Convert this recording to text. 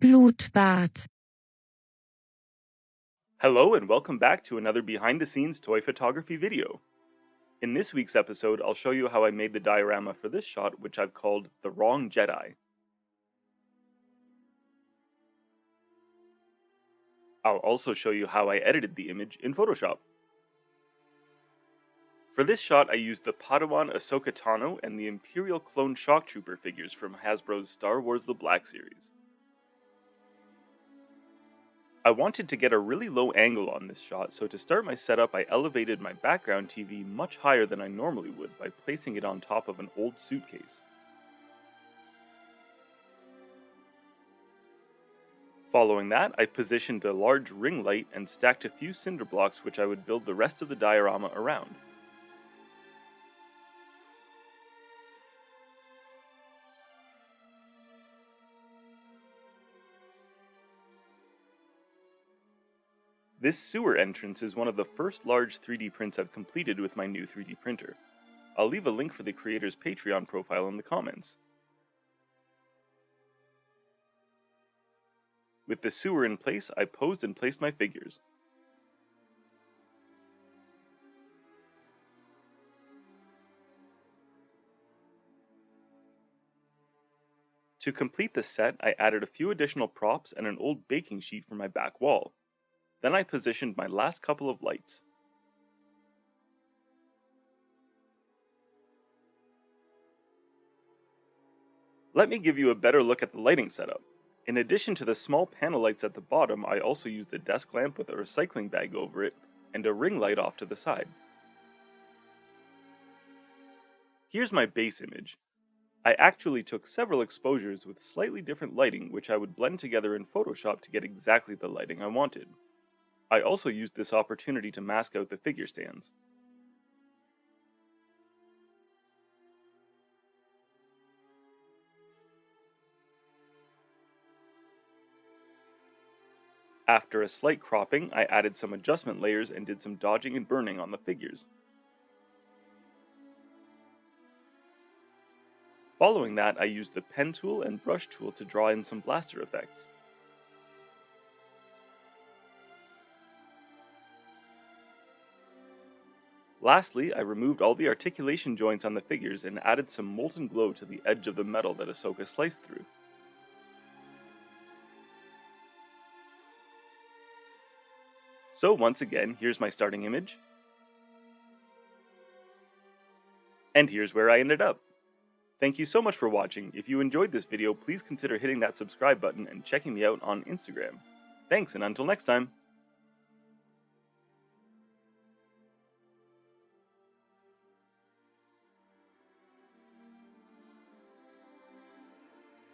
Blutbad. Hello and welcome back to another behind-the-scenes toy photography video. In this week's episode, I'll show you how I made the diorama for this shot, which I've called the Wrong Jedi. I'll also show you how I edited the image in Photoshop. For this shot, I used the Padawan Ahsoka Tano and the Imperial Clone Shocktrooper figures from Hasbro's Star Wars The Black Series. I wanted to get a really low angle on this shot, so to start my setup I elevated my background TV much higher than I normally would by placing it on top of an old suitcase. Following that, I positioned a large ring light and stacked a few cinder blocks which I would build the rest of the diorama around. This sewer entrance is one of the first large 3D prints I've completed with my new 3D printer. I'll leave a link for the creator's Patreon profile in the comments. With the sewer in place, I posed and placed my figures. To complete the set, I added a few additional props and an old baking sheet for my back wall. Then I positioned my last couple of lights. Let me give you a better look at the lighting setup. In addition to the small panel lights at the bottom, I also used a desk lamp with a recycling bag over it and a ring light off to the side. Here's my base image. I actually took several exposures with slightly different lighting which I would blend together in Photoshop to get exactly the lighting I wanted. I also used this opportunity to mask out the figure stands. After a slight cropping, I added some adjustment layers and did some dodging and burning on the figures. Following that, I used the pen tool and brush tool to draw in some blaster effects. Lastly, I removed all the articulation joints on the figures and added some molten glow to the edge of the metal that Ahsoka sliced through. So once again, here's my starting image. And here's where I ended up. Thank you so much for watching. If you enjoyed this video, please consider hitting that subscribe button and checking me out on Instagram. Thanks, and until next time!